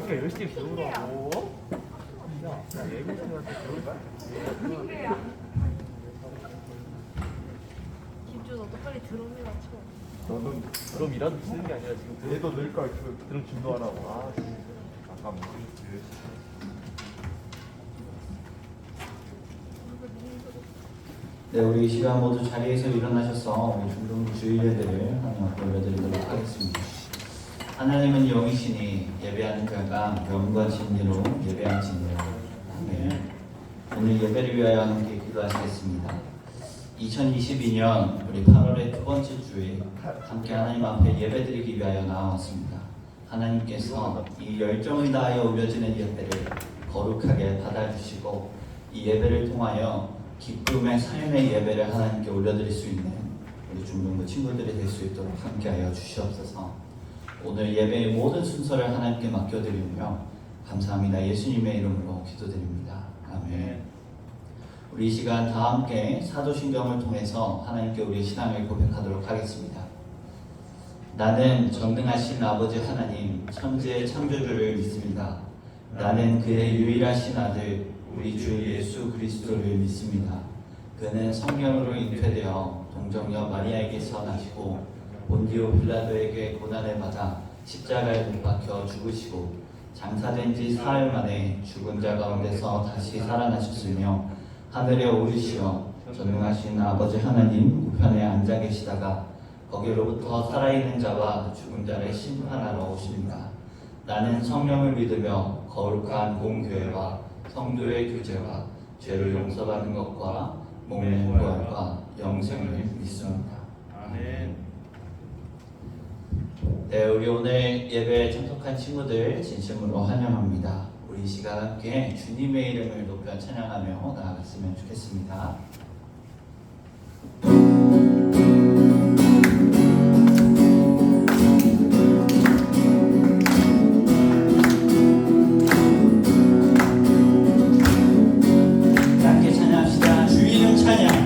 그러니까 열심히 배우라고. 야, 예비신한테 배울 거야? 김주 너도 빨리 드럼이나 쳐. 너는 드럼이라도 치는 게 아니라 지금 얘도 늘까 드럼 진도하라고. 아, 잠깐만. 네, 우리 이 시간 모두 자리에서 일어나셔서 우리 중등부 주일예배를 하나님 앞에 올려드리도록 하겠습니다. 하나님은 영이시니 예배하는 자가 영과 진리로 예배할지니라. 아멘. 오늘 예배를 위하여 함께 기도하시겠습니다. 2022년 우리 8월의 두 번째 주에 함께 하나님 앞에 예배드리기 위하여 나왔습니다. 하나님께서 이 열정을 다하여 올려지는 예배를 거룩하게 받아주시고 이 예배를 통하여 기쁨의 삶의 예배를 하나님께 올려드릴 수 있는 우리 중등부 친구들이 될 수 있도록 함께하여 주시옵소서. 오늘 예배의 모든 순서를 하나님께 맡겨드리며 감사합니다. 예수님의 이름으로 기도드립니다. 아멘. 우리 이 시간 다 함께 사도신경을 통해서 하나님께 우리의 신앙을 고백하도록 하겠습니다. 나는 전능하신 아버지 하나님 천지의 창조주를 믿습니다. 나는 그의 유일하신 아들 우리 주 예수 그리스도를 믿습니다. 그는 성령으로 잉태되어 동정녀 마리아에게서 나시고 본디오 빌라도에게 고난을 받아 십자가에 못 박혀 죽으시고 장사된 지 사흘 만에 죽은 자 가운데서 다시 살아나셨으며 하늘에 오르시어 전능하신 아버지 하나님 우편에 앉아 계시다가 거기로부터 살아있는 자와 죽은 자를 심판하러 오십니다. 나는 성령을 믿으며 거룩한 공교회와 성도의 교제와 죄를 용서받는 것과 몸의 부활과 영생을 믿습니다. 아멘. 네, 우리 오늘 예배에 참석한 친구들 진심으로 환영합니다. 우리 이 시간 함께 주님의 이름을 높여 찬양하며 나아갔으면 좋겠습니다. 함께 찬양합시다. 주 이름 찬양.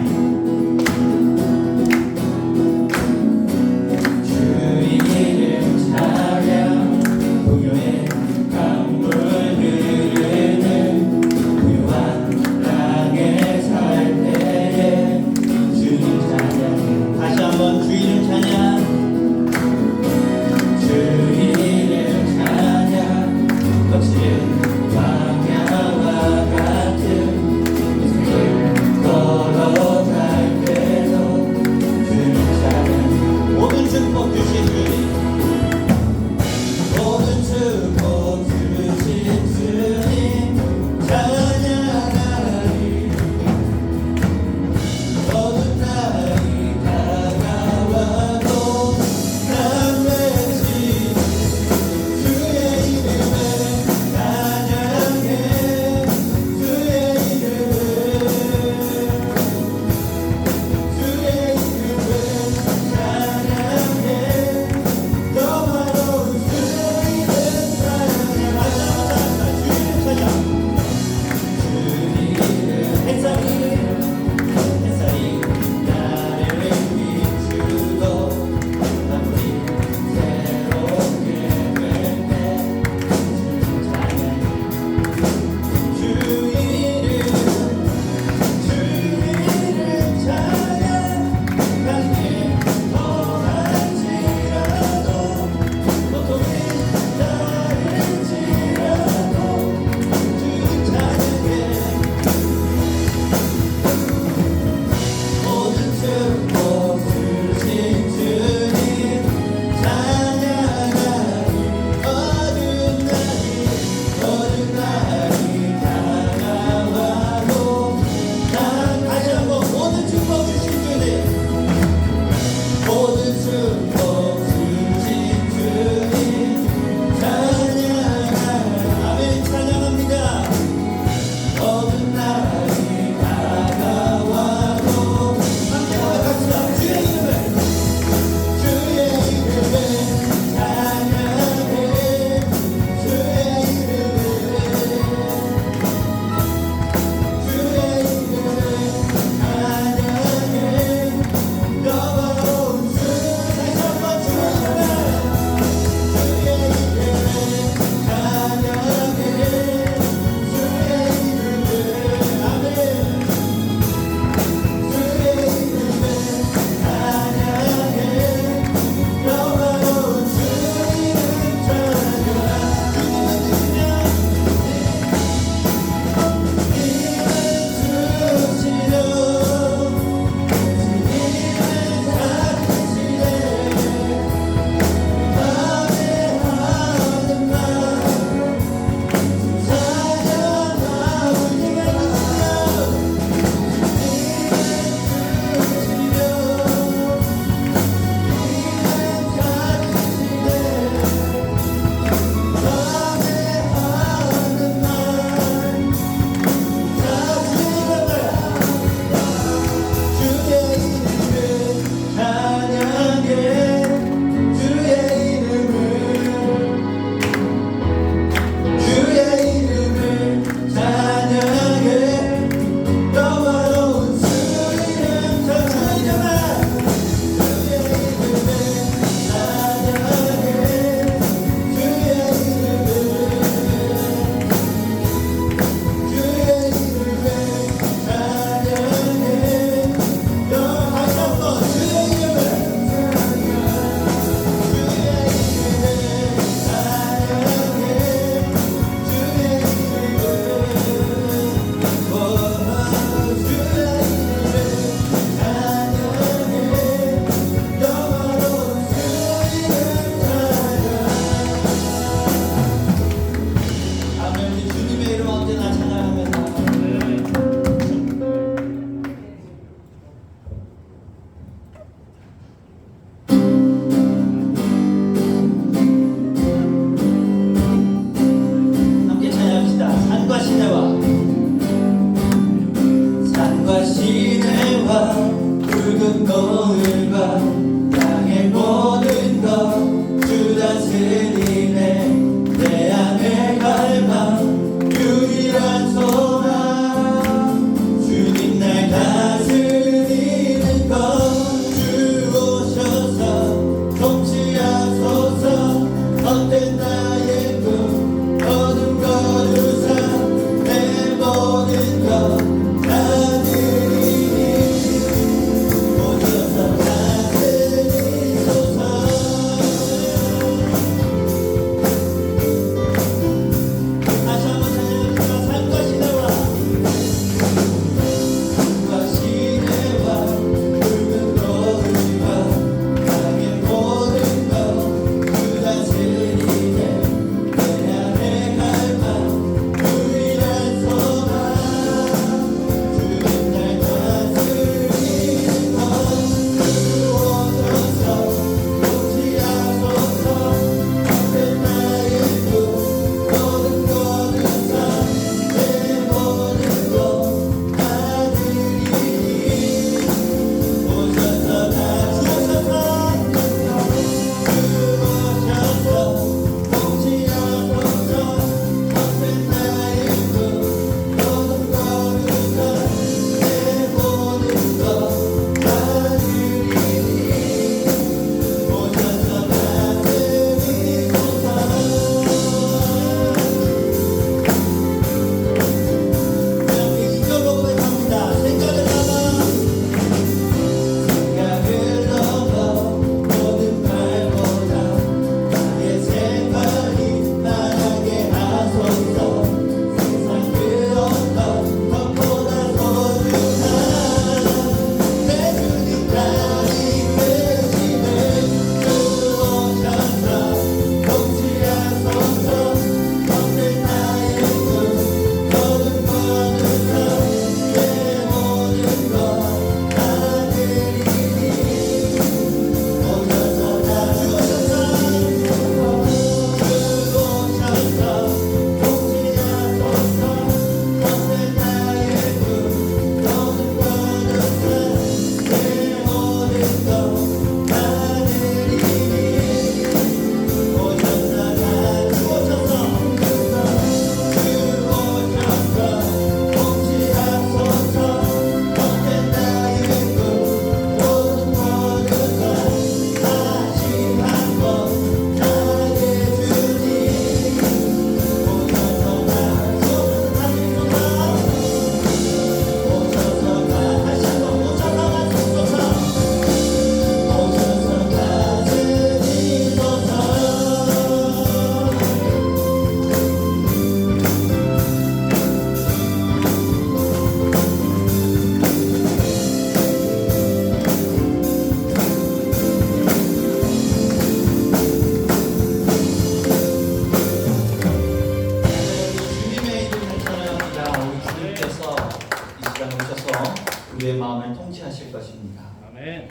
우리의 마음을 통치하실 것입니다. 아멘.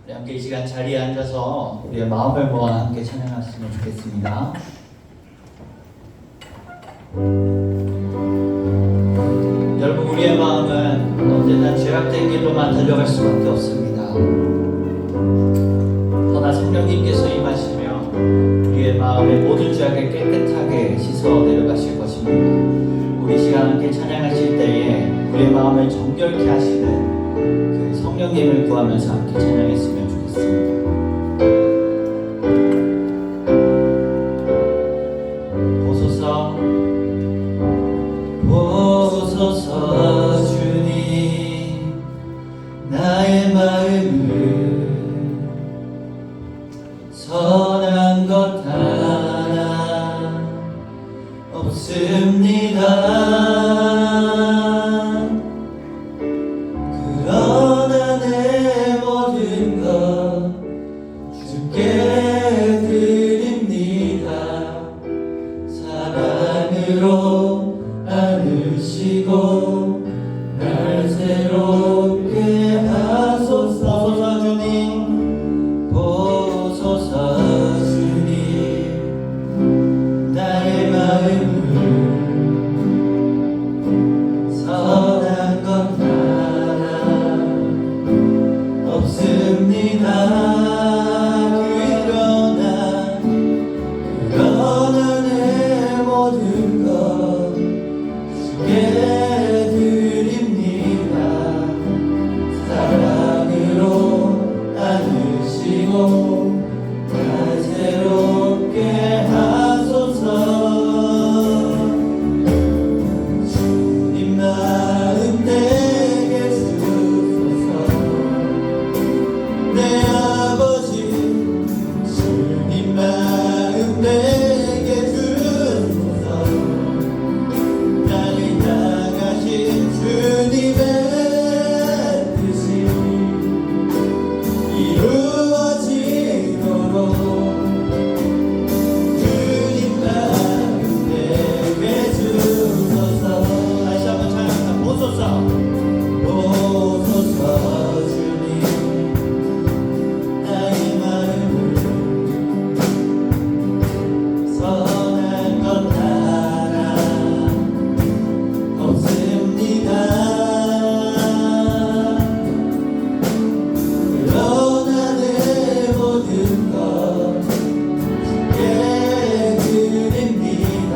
우리 함께 이 시간 자리에 앉아서 우리의 마음을 모아 함께 찬양하시면 좋겠습니다. 여러분, 우리의 마음은 언제나 죄악된 길로만 달려갈 수밖에 없습니다. 그러나 성령님께서 임하시며 우리의 마음의 모든 죄악을 깨끗하게 씻어 내려가실 것입니다. 우리 시간 함께 찬양하실 때에 우리의 마음을 정결케 하시는 그 성령님을 구하면서 함께 찬양했으면 좋겠습니다. 보소서 보소서 주님, 나의 마음을 선한 것 하나 없습니다. 그러나 내 모든 것 주께 드립니다. 사랑으로 안으시고 날 새롭게 하소서. 주님 보소서. 주님, 나의 마음을 선한 것 하나 없습니다. 그러나 내 모든 것 주께 드립니다. 사랑으로 안으시고 날 새롭게 하소서. 주님 마음 내게 주소서. 내 아버지 주님 마음 내게 주소서. 나를 향하신 주님의 뜻이 이루어지도록 주님 마음 내게 주소서. 다시 한번 찬양합니다. 보소서. 보소서. 주님, 나의 마음을 선한 것 하나 없습니다. 그러나 내 모든 것 주께 드립니다.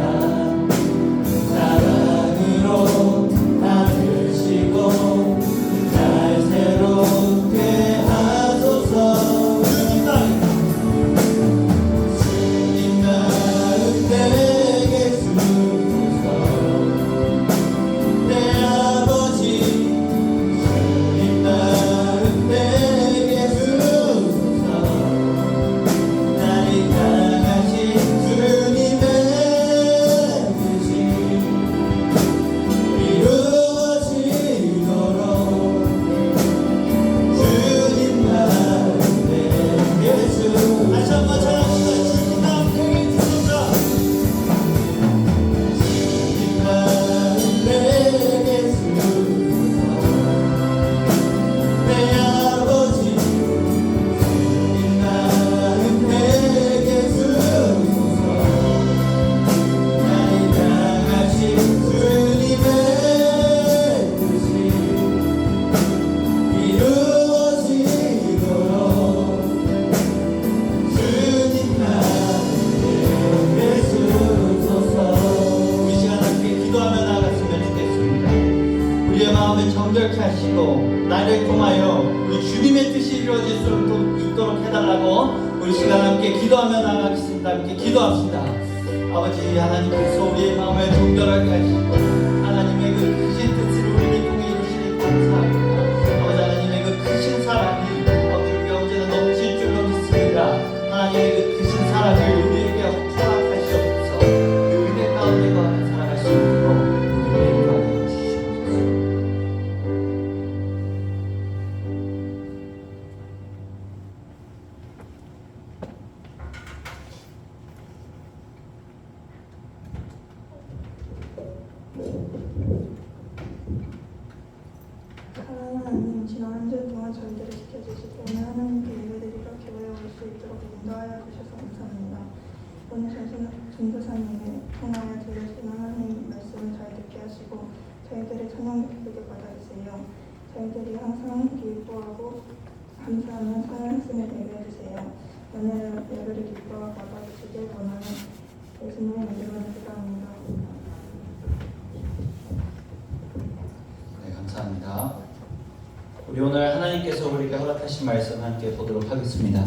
사랑으로 안으시고 날 새롭게 하소서. 주님 마음 내게 주소서. 내 아버지 주님 마음 내게 주소서. 나를 향하신 주님의 뜻이 이루어지도록 주님 마음 내게 주소서. 다시 한번 찬양합니다. 주님 마음 내게 주소서. 주님 마음 내게 주소서. 내 아버지 주님 마음 내게 주소서. 나를 향하신 주님의 뜻이 이루어지도록 주님 마음 내게 주소서. 우리 시간 함께 기도하며 나아갔으면 좋겠습니다. 우리의 마음을 정결케 하시고 나를 통하여 우리 주님의 뜻이 이루어질 수 있도록 해달라고 우리 시간 함께 기도하며 나아가겠습니다. 함께 기도합시다. 아버지 하나님께서 우리의 마음을 정결하게 하시고 하나님의 그 크신 뜻을 우리를 통해 이루시니 감사합니다. 아버지 하나님의 그 크신 사랑이 우리에게 언제나 넘칠 줄로 믿습니다. 하나님의 그 크신 사랑을 우리에게 허락하시옵소서. 그 은혜 가운데 거하며 살아갈 수 있도록 우리에게 인도하여 주시옵소서. 한 주 동안 저희들을 지켜주시고 오늘 하나님께 예배드리러 교회에 올 수 있도록 인도하여 주셔서 감사합니다. 오늘 전도사님을 통하여 들으시는 하나님 말씀을 잘 듣게 하시고 저희들의 찬양 기쁘게 받아주세요. 저희들이 항상 기뻐하고 감사하는 찬양씀을 내게 해주세요. 오늘 예배를 기뻐하고 받아주시길 원하는 예수님의 이름으로 기도합니다. 네, 감사합니다. 우리 오늘 하나님께서 우리에게 허락하신 말씀 함께 보도록 하겠습니다.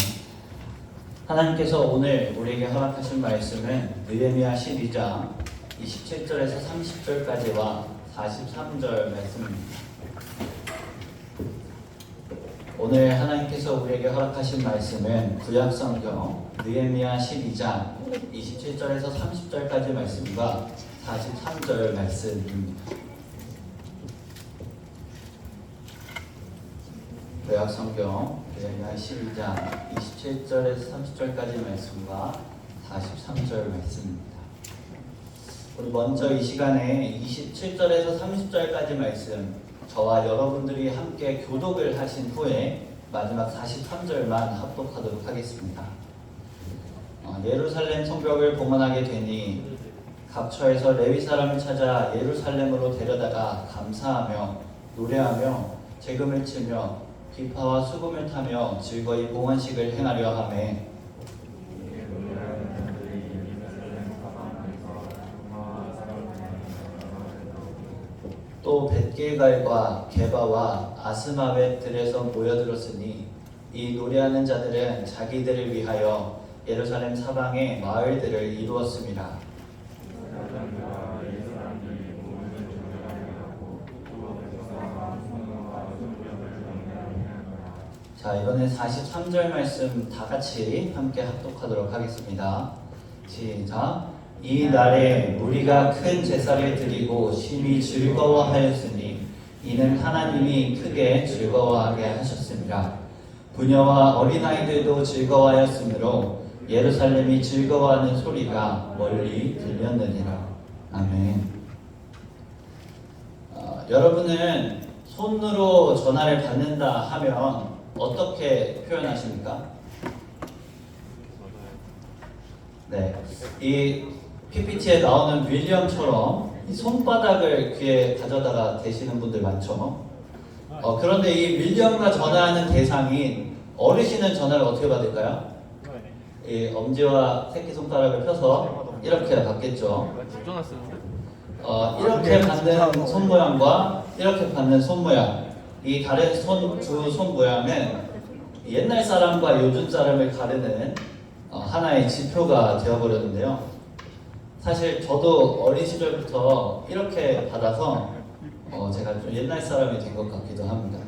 하나님께서 오늘 우리에게 허락하신 말씀은 느헤미야 12장 27절에서 30절까지와 43절 말씀입니다. 오늘 하나님께서 우리에게 허락하신 말씀은 구약성경 느헤미야 12장 27절에서 30절까지 말씀과 43절 말씀입니다. 구약성경 느헤미야 12장 27절에서 30절까지 말씀과 43절 말씀입니다. 우리 먼저 이 시간에 27절에서 30절까지 말씀 저와 여러분들이 함께 교독을 하신 후에 마지막 43절만 합독하도록 하겠습니다. 예루살렘 성벽을 봉헌하게 되니 각처에서 레위 사람을 찾아 예루살렘으로 데려다가 감사하며 노래하며 재금을 치며 비파와 수금을 타며 즐거이 봉헌식을 행하려 하매 또 벳길갈과 게바와 아스마웻들에서 모여들었으니 이 노래하는 자들은 자기들을 위하여 예루살렘 사방의 마을들을 이루었습니다. 자, 이번에 43절 말씀 다 같이 함께 합독하도록 하겠습니다. 시작. 이 날에 우리가 큰 제사를 드리고 심히 즐거워하였으니 이는 하나님이 크게 즐거워하게 하셨습니다. 부녀와 어린아이들도 즐거워하였으므로 예루살렘이 즐거워하는 소리가 멀리 들렸느니라. 아멘. 여러분은 손으로 전화를 받는다 하면 어떻게 표현하십니까? 네, 이 PPT에 나오는 윌리엄처럼 이 손바닥을 귀에 가져다가 대시는 분들 많죠. 그런데 이 윌리엄과 전화하는 대상인 어르신은 전화를 어떻게 받을까요? 이 엄지와 새끼손가락을 펴서 이렇게 받겠죠. 이렇게 받는 손 모양과 이렇게 받는 손 모양, 이 다른 두 손 모양은 옛날 사람과 요즘 사람을 가르는 하나의 지표가 되어버렸는데요. 사실 저도 어린 시절부터 이렇게 받아서 제가 좀 옛날 사람이 된 것 같기도 합니다.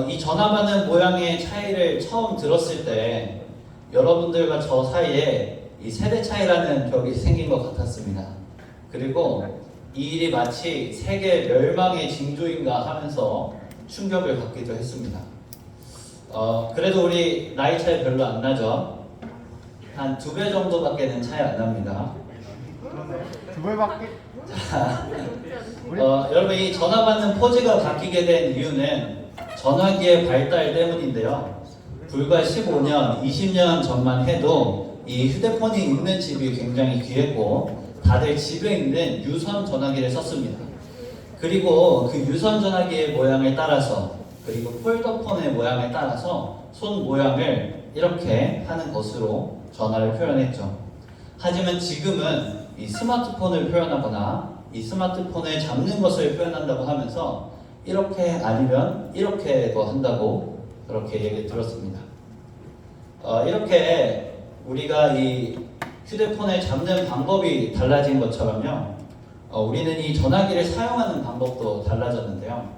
이 전화 받는 모양의 차이를 처음 들었을 때 여러분들과 저 사이에 이 세대 차이라는 벽이 생긴 것 같았습니다. 그리고 이 일이 마치 세계 멸망의 징조인가 하면서 충격을 받기도 했습니다. 그래도 우리 나이 차이 별로 안 나죠? 한 2배 정도밖에는 차이 안 납니다. 2배밖에? 자, 여러분 이 전화 받는 포즈가 바뀌게 된 이유는 전화기의 발달 때문인데요. 불과 15년, 20년 전만 해도 이 휴대폰이 있는 집이 굉장히 귀했고 다들 집에 있는 유선 전화기를 썼습니다. 그리고 그 유선 전화기의 모양에 따라서 그리고 폴더폰의 모양에 따라서 손 모양을 이렇게 하는 것으로 전화를 표현했죠. 하지만 지금은 이 스마트폰을 표현하거나 이 스마트폰을 잡는 것을 표현한다고 하면서 이렇게 아니면 이렇게도 한다고 그렇게 얘기 들었습니다. 이렇게 우리가 이 휴대폰을 잡는 방법이 달라진 것처럼요. 우리는 이 전화기를 사용하는 방법도 달라졌는데요.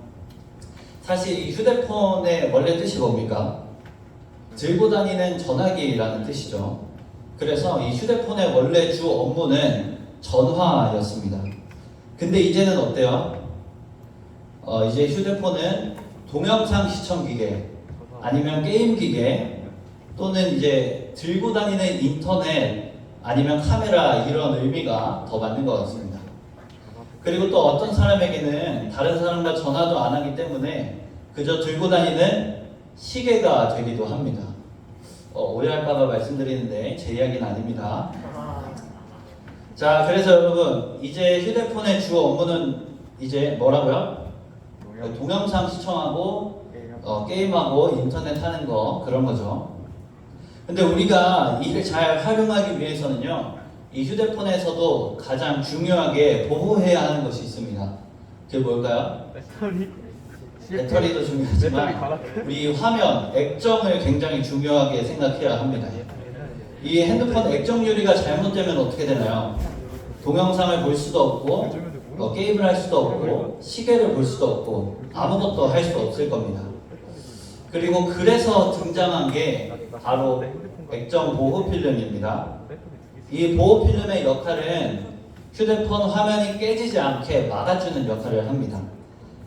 사실 이 휴대폰의 원래 뜻이 뭡니까? 들고 다니는 전화기라는 뜻이죠. 그래서 이 휴대폰의 원래 주 업무는 전화였습니다. 근데 이제는 어때요? 이제 휴대폰은 동영상 시청 기계 아니면 게임 기계 또는 이제 들고 다니는 인터넷 아니면 카메라 이런 의미가 더 맞는 것 같습니다. 그리고 또 어떤 사람에게는 다른 사람과 전화도 안 하기 때문에 그저 들고 다니는 시계가 되기도 합니다. 오해할까봐 말씀드리는데 제 이야기는 아닙니다. 자, 그래서 여러분 이제 휴대폰의 주 업무는 이제 뭐라고요? 동영상 시청하고 게임하고 인터넷 하는 거 그런 거죠. 근데 우리가 이를 잘 활용하기 위해서는요, 이 휴대폰에서도 가장 중요하게 보호해야 하는 것이 있습니다. 그게 뭘까요? 배터리도 중요하지만 우리 화면, 액정을 굉장히 중요하게 생각해야 합니다. 이 핸드폰 액정 유리가 잘못되면 어떻게 되나요? 동영상을 볼 수도 없고 게임을 할 수도 없고 시계를 볼 수도 없고 아무것도 할 수 없을 겁니다. 그리고 그래서 등장한 게 바로 액정 보호 필름입니다. 이 보호 필름의 역할은 휴대폰 화면이 깨지지 않게 막아주는 역할을 합니다.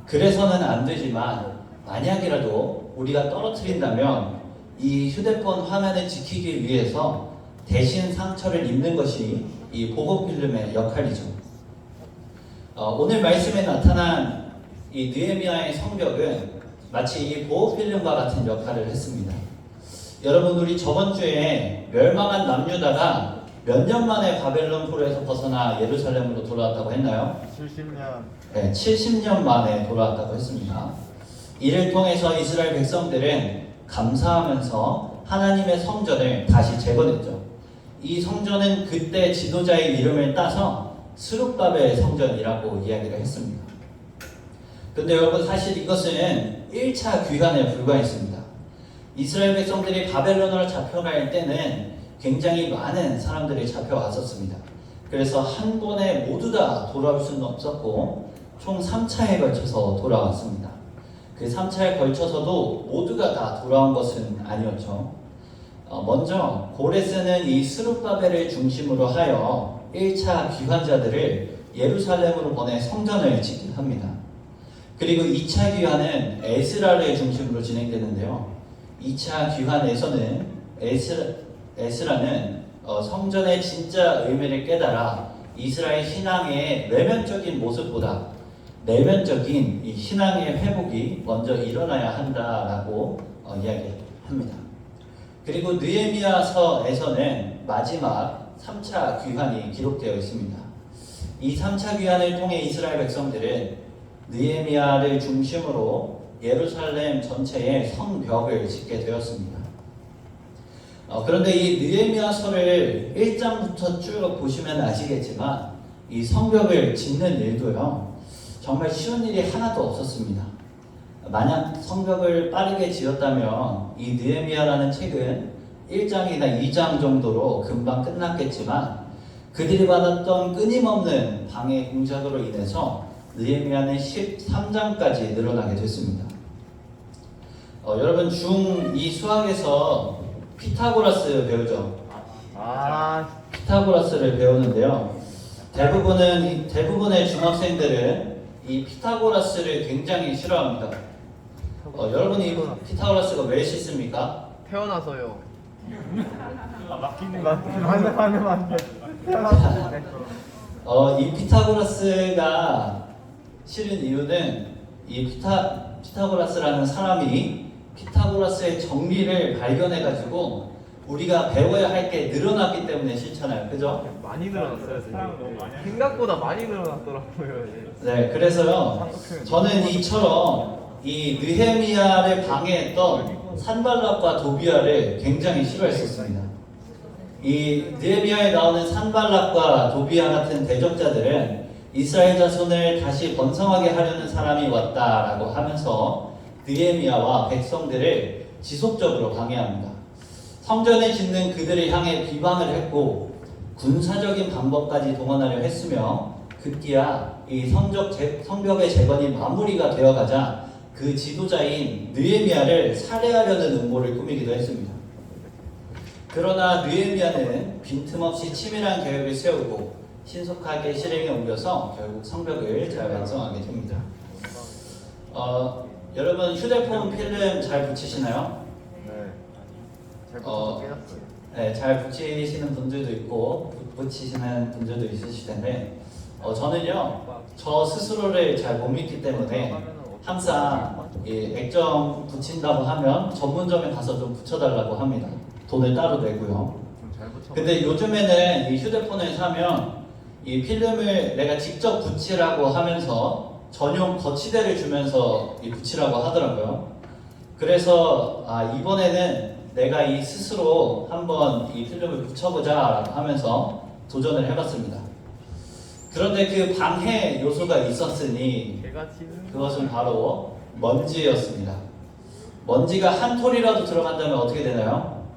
그래서는 안 되지만 만약이라도 우리가 떨어뜨린다면 이 휴대폰 화면을 지키기 위해서 대신 상처를 입는 것이 이 보호 필름의 역할이죠. 오늘 말씀에 나타난 이 느헤미야의 성벽은 마치 이 보호 필름과 같은 역할을 했습니다. 여러분, 우리 저번 주에 멸망한 남유다가 몇 년 만에 바벨론 포로에서 벗어나 예루살렘으로 돌아왔다고 했나요? 70년. 네, 70년 만에 돌아왔다고 했습니다. 이를 통해서 이스라엘 백성들은 감사하면서 하나님의 성전을 다시 재건했죠. 이 성전은 그때 지도자의 이름을 따서 스룹바벨 성전이라고 이야기를 했습니다. 근데 여러분, 사실 이것은 1차 귀환에 불과했습니다. 이스라엘 백성들이 바벨론으로 잡혀갈 때는 굉장히 많은 사람들이 잡혀왔었습니다. 그래서 한 번에 모두 다 돌아올 수는 없었고 총 3차에 걸쳐서 돌아왔습니다. 그 3차에 걸쳐서도 모두가 다 돌아온 것은 아니었죠. 먼저 고레스는 이 스룹바벨을 중심으로 하여 1차 귀환자들을 예루살렘으로 보내 성전을 짓게 합니다. 그리고 2차 귀환은 에스라를 중심으로 진행되는데요. 2차 귀환에서는 에스라는 성전의 진짜 의미를 깨달아 이스라엘 신앙의 외면적인 모습보다 내면적인 이 신앙의 회복이 먼저 일어나야 한다라고 이야기합니다. 그리고 느헤미야서에서는 마지막 3차 귀환이 기록되어 있습니다. 이 3차 귀환을 통해 이스라엘 백성들은 느헤미야를 중심으로 예루살렘 전체의 성벽을 짓게 되었습니다. 그런데 이 느헤미야서를 1장부터 쭉 보시면 아시겠지만 이 성벽을 짓는 일도요, 정말 쉬운 일이 하나도 없었습니다. 만약 성벽을 빠르게 지었다면 이 느헤미야라는 책은 1장이나 2장 정도로 금방 끝났겠지만 그들이 받았던 끊임없는 방해 공작으로 인해서 느헤미야는 13장까지 늘어나게 됐습니다. 여러분, 중2 수학에서 피타고라스 배우죠? 피타고라스를 배우는데요. 대부분의 중학생들은 이 피타고라스를 굉장히 싫어합니다. 여러분이 피타고라스가 왜 싫습니까? 태어나서요. 맞네. 이 피타고라스가 싫은 이유는 이 피타고라스라는 사람이 피타고라스의 정리를 발견해가지고 우리가 배워야 할 게 늘어났기 때문에 싫잖아요. 그죠? 많이 늘어났어요. 생각보다 많이 늘어났더라고요. 네, 그래서요, 저는 이처럼 이 느헤미야를 방해했던 산발락과 도비아를 굉장히 싫어했었습니다. 이 느헤미야에 나오는 산발락과 도비아 같은 대적자들은 이스라엘 자손을 다시 번성하게 하려는 사람이 왔다라고 하면서 느헤미야와 백성들을 지속적으로 방해합니다. 성전을 짓는 그들을 향해 비방을 했고 군사적인 방법까지 동원하려 했으며 급기야 이 성벽의 재건이 마무리가 되어가자 그 지도자인 느헤미야를 살해하려는 음모를 꾸미기도 했습니다. 그러나 느헤미야는 빈틈없이 치밀한 계획을 세우고 신속하게 실행에 옮겨서 결국 성벽을 잘 완성하게 됩니다. 여러분, 휴대폰 필름 잘 붙이시나요? 네, 잘 붙이시는 분들도 있고 붙이시는 분들도 있으실 텐데 저는요, 저 스스로를 잘 못 믿기 때문에 항상 이 액정 붙인다고 하면 전문점에 가서 좀 붙여달라고 합니다. 돈을 따로 내고요. 잘 붙여. 근데 요즘에는 이 휴대폰을 사면 이 필름을 내가 직접 붙이라고 하면서 전용 거치대를 주면서 이 붙이라고 하더라고요. 그래서 이번에는 내가 이 스스로 한번 이 필름을 붙여보자 하면서 도전을 해봤습니다. 그런데 그 방해 요소가 있었으니 개같이는 그것은 바로 먼지였습니다. 먼지가 한 톨이라도 들어간다면 어떻게 되나요?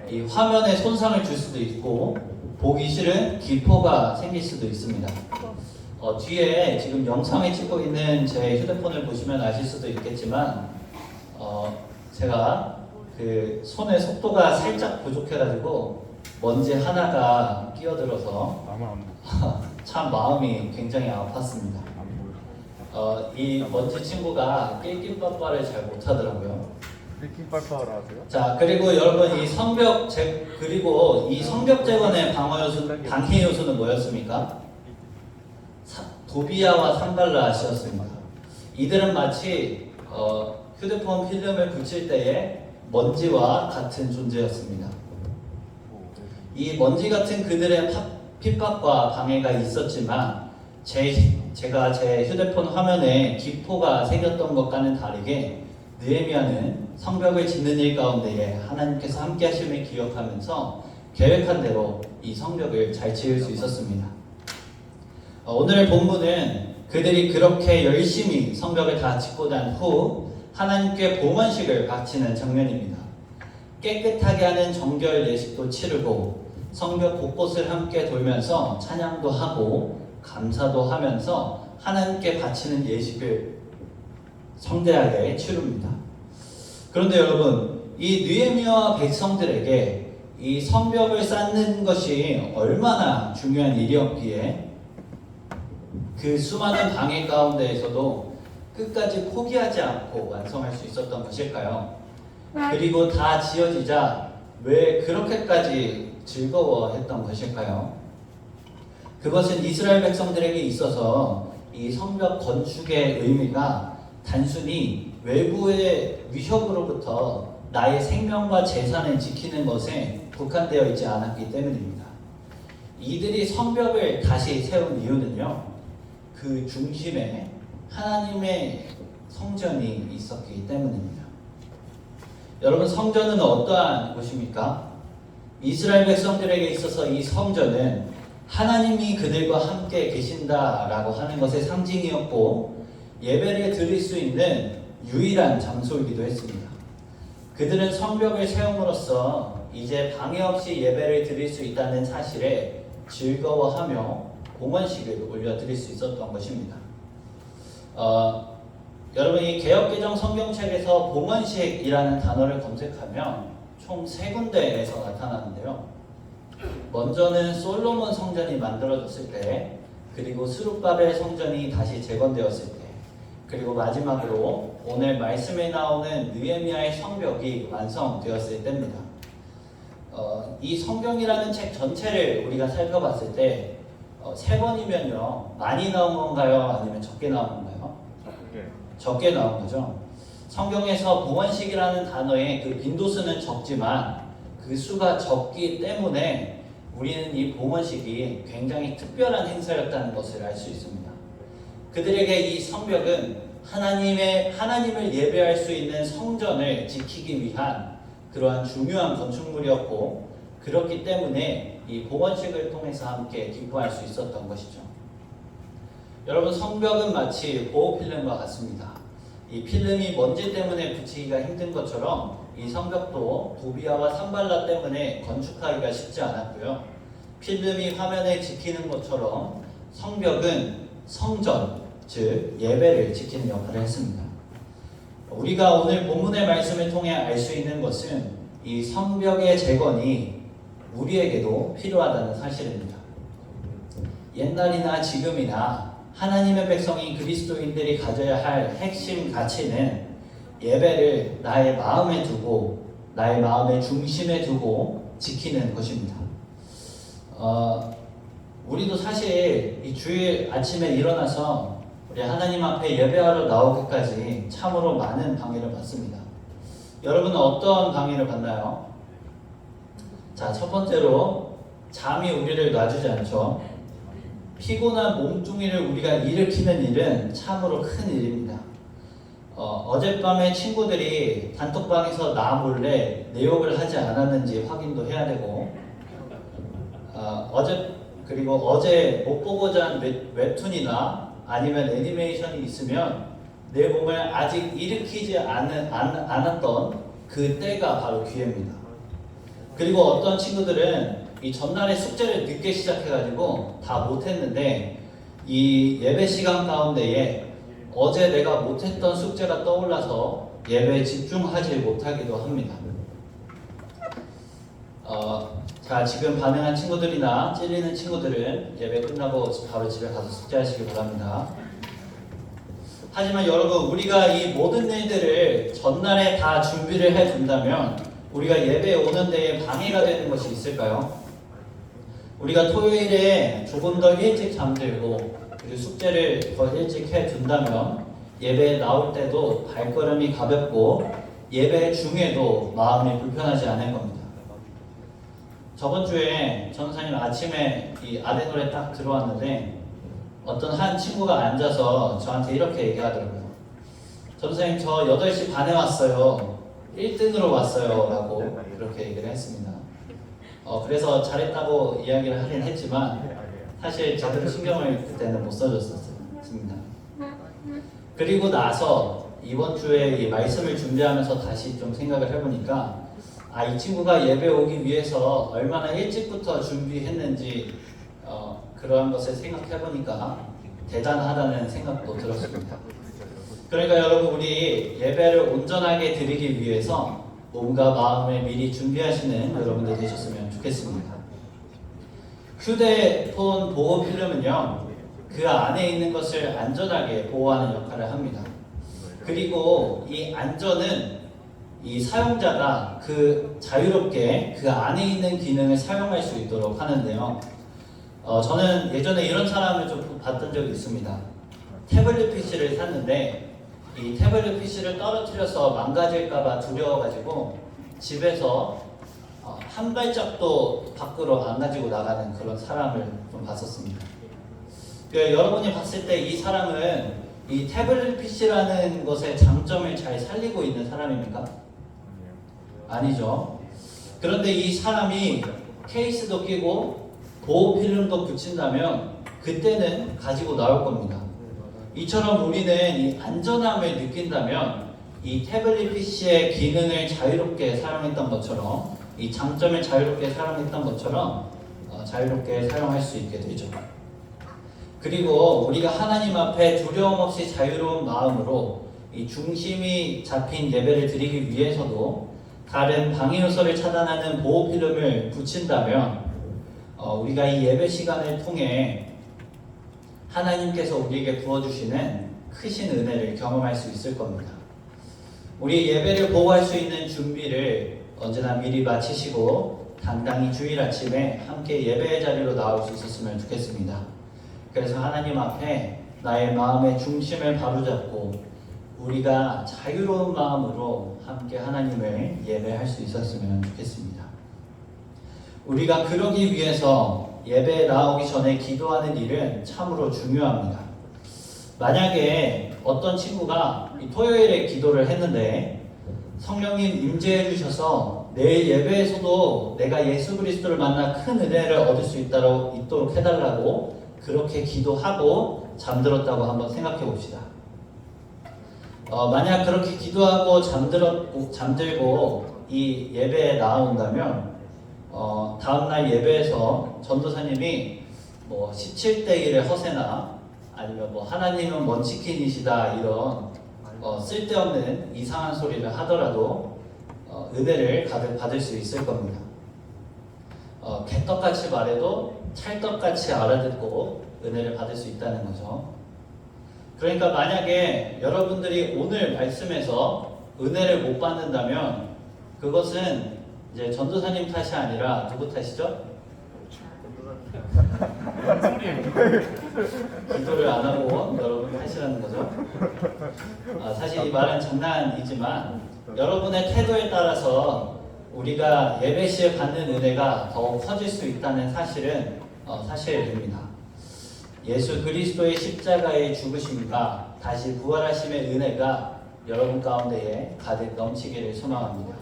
이 화면에 손상을 줄 수도 있고 보기 싫은 기포가 생길 수도 있습니다. 뒤에 지금 영상을 찍고 있는 제 휴대폰을 보시면 아실 수도 있겠지만 제가 그 손의 속도가 살짝 부족해가지고 먼지 하나가 끼어들어서 나만 안 보여. 참 마음이 굉장히 아팠습니다. 안 보여. 이 먼지 친구가 낄낄빠빠를 잘 못하더라고요. 느낌 빨빨 하세요? 자, 그리고 여러분 그리고 이 성벽 재건의 방해 요소는 뭐였습니까? 도비아와 산발라시였습니다. 이들은 마치 휴대폰 필름을 붙일 때의 먼지와 같은 존재였습니다. 이 먼지 같은 그들의 핍박과 방해가 있었지만 제가 제 휴대폰 화면에 기포가 생겼던 것과는 다르게 느헤미야는 성벽을 짓는 일 가운데에 하나님께서 함께 하심을 기억하면서 계획한 대로 이 성벽을 잘 지을 수 있었습니다. 오늘의 본문은 그들이 그렇게 열심히 성벽을 다 짓고 난 후 하나님께 봉헌식을 바치는 장면입니다. 깨끗하게 하는 정결 예식도 치르고 성벽 곳곳을 함께 돌면서 찬양도 하고 감사도 하면서 하나님께 바치는 예식을 성대하게 치릅니다. 그런데 여러분, 이 느헤미야와 백성들에게 이 성벽을 쌓는 것이 얼마나 중요한 일이었기에 그 수많은 방해 가운데에서도 끝까지 포기하지 않고 완성할 수 있었던 것일까요? 그리고 다 지어지자 왜 그렇게까지 즐거워했던 것일까요? 그것은 이스라엘 백성들에게 있어서 이 성벽 건축의 의미가 단순히 외부의 위협으로부터 나의 생명과 재산을 지키는 것에 국한되어 있지 않았기 때문입니다. 이들이 성벽을 다시 세운 이유는요, 그 중심에 하나님의 성전이 있었기 때문입니다. 여러분, 성전은 어떠한 곳입니까? 이스라엘 백성들에게 있어서 이 성전은 하나님이 그들과 함께 계신다라고 하는 것의 상징이었고 예배를 드릴 수 있는 유일한 장소이기도 했습니다. 그들은 성벽을 세움으로써 이제 방해 없이 예배를 드릴 수 있다는 사실에 즐거워하며 봉헌식을 올려드릴 수 있었던 것입니다. 여러분, 이 개역개정 성경책에서 봉헌식이라는 단어를 검색하면 총 3군데에서 나타나는데요. 먼저는 솔로몬 성전이 만들어졌을 때, 그리고 스룹바벨 성전이 다시 재건되었을 때, 그리고 마지막으로 오늘 말씀에 나오는 느헤미야의 성벽이 완성되었을 때입니다. 이 성경이라는 책 전체를 우리가 살펴봤을 때 3번이면요 많이 나온 건가요? 아니면 적게 나온 건가요? 적게 나온 거죠. 성경에서 봉헌식이라는 단어의 그 빈도수는 적지만 그 수가 적기 때문에 우리는 이 봉헌식이 굉장히 특별한 행사였다는 것을 알 수 있습니다. 그들에게 이 성벽은 하나님을 예배할 수 있는 성전을 지키기 위한 그러한 중요한 건축물이었고, 그렇기 때문에 이 봉헌식을 통해서 함께 기뻐할 수 있었던 것이죠. 여러분, 성벽은 마치 보호필름과 같습니다. 이 필름이 먼지 때문에 붙이기가 힘든 것처럼 이 성벽도 도비아와 산발라 때문에 건축하기가 쉽지 않았고요. 필름이 화면을 지키는 것처럼 성벽은 성전, 즉 예배를 지키는 역할을 했습니다. 우리가 오늘 본문의 말씀을 통해 알 수 있는 것은 이 성벽의 재건이 우리에게도 필요하다는 사실입니다. 옛날이나 지금이나 하나님의 백성인 그리스도인들이 가져야 할 핵심 가치는 예배를 나의 마음에 두고, 나의 마음의 중심에 두고 지키는 것입니다. 우리도 사실 이 주일 아침에 일어나서 우리 하나님 앞에 예배하러 나오기까지 참으로 많은 방해를 받습니다. 여러분은 어떤 방해를 받나요? 자, 첫 번째로 잠이 우리를 놔주지 않죠. 피곤한 몸뚱이를 우리가 일으키는 일은 참으로 큰 일입니다. 어젯밤에 친구들이 단톡방에서 나 몰래 내욕을 하지 않았는지 확인도 해야 되고, 그리고 어제 못 보고자 한 웹툰이나 아니면 애니메이션이 있으면 내 몸을 아직 일으키지 않았던 그 때가 바로 기회입니다. 그리고 어떤 친구들은 이 전날에 숙제를 늦게 시작해가지고 다 못했는데 이 예배 시간 가운데에 어제 내가 못했던 숙제가 떠올라서 예배에 집중하지 못하기도 합니다. 자, 지금 반응한 친구들이나 찔리는 친구들은 예배 끝나고 바로 집에 가서 숙제하시기 바랍니다. 하지만 여러분, 우리가 이 모든 일들을 전날에 다 준비를 해둔다면 우리가 예배에 오는 데에 방해가 되는 것이 있을까요? 우리가 토요일에 조금 더 일찍 잠들고 그리고 숙제를 더 일찍 해둔다면 예배에 나올 때도 발걸음이 가볍고 예배 중에도 마음이 불편하지 않을 겁니다. 저번 주에 전사님 아침에 이 아덴홀에 딱 들어왔는데 어떤 한 친구가 앉아서 저한테 이렇게 얘기하더라고요. 전사님, 저 8시 반에 왔어요. 1등으로 왔어요. 라고 그렇게 얘기를 했습니다. 그래서 잘했다고 이야기를 하긴 했지만 사실 제대로 신경을 그때는 못 써줬었습니다. 그리고 나서 이번 주에 이 말씀을 준비하면서 다시 좀 생각을 해보니까 이 친구가 예배 오기 위해서 얼마나 일찍부터 준비했는지 그러한 것을 생각해보니까 대단하다는 생각도 들었습니다. 그러니까 여러분, 우리 예배를 온전하게 드리기 위해서 몸과 마음을 미리 준비하시는 여러분들 되셨으면 좋겠습니다. 휴대폰 보호 필름은요, 그 안에 있는 것을 안전하게 보호하는 역할을 합니다. 그리고 이 안전은 이 사용자가 자유롭게 그 안에 있는 기능을 사용할 수 있도록 하는데요. 저는 예전에 이런 사람을 좀 봤던 적이 있습니다. 태블릿 PC를 샀는데 이 태블릿 PC를 떨어뜨려서 망가질까봐 두려워가지고 집에서 한 발짝도 밖으로 안 가지고 나가는 그런 사람을 좀 봤었습니다. 여러분이 봤을 때 이 사람은 이 태블릿 PC라는 것의 장점을 잘 살리고 있는 사람입니까? 아니죠. 그런데 이 사람이 케이스도 끼고 보호 필름도 붙인다면 그때는 가지고 나올 겁니다. 이처럼 우리는 이 안전함을 느낀다면 이 태블릿 PC의 기능을 자유롭게 사용했던 것처럼, 이 장점을 자유롭게 사용했던 것처럼 자유롭게 사용할 수 있게 되죠. 그리고 우리가 하나님 앞에 두려움 없이 자유로운 마음으로 이 중심이 잡힌 예배를 드리기 위해서도 다른 방해 요소를 차단하는 보호 필름을 붙인다면 우리가 이 예배 시간을 통해 하나님께서 우리에게 부어주시는 크신 은혜를 경험할 수 있을 겁니다. 우리 예배를 보호할 수 있는 준비를 언제나 미리 마치시고 당당히 주일 아침에 함께 예배의 자리로 나올 수 있었으면 좋겠습니다. 그래서 하나님 앞에 나의 마음의 중심을 바로잡고 우리가 자유로운 마음으로 함께 하나님을 예배할 수 있었으면 좋겠습니다. 우리가 그러기 위해서 예배에 나오기 전에 기도하는 일은 참으로 중요합니다. 만약에 어떤 친구가 토요일에 기도를 했는데 성령님 임재해 주셔서 내일 예배에서도 내가 예수 그리스도를 만나 큰 은혜를 얻을 수 있도록 해달라고 그렇게 기도하고 잠들었다고 한번 생각해 봅시다. 만약 그렇게 기도하고 잠들고 이 예배에 나온다면 다음날 예배에서 전도사님이 17대 1의 허세나 아니면 하나님은 먼치킨이시다 이런 쓸데없는 이상한 소리를 하더라도 은혜를 가득 받을 수 있을 겁니다. 개떡같이 말해도 찰떡같이 알아듣고 은혜를 받을 수 있다는 거죠. 그러니까 만약에 여러분들이 오늘 말씀에서 은혜를 못 받는다면 그것은 이제 전도사님 탓이 아니라 누구 탓이죠? 기도를 안 하고 여러분 하시라는 거죠. 사실 이 말은 장난이지만 여러분의 태도에 따라서 우리가 예배 시에 받는 은혜가 더 커질 수 있다는 사실은 사실입니다. 예수 그리스도의 십자가의 죽으심과 다시 부활하심의 은혜가 여러분 가운데에 가득 넘치기를 소망합니다.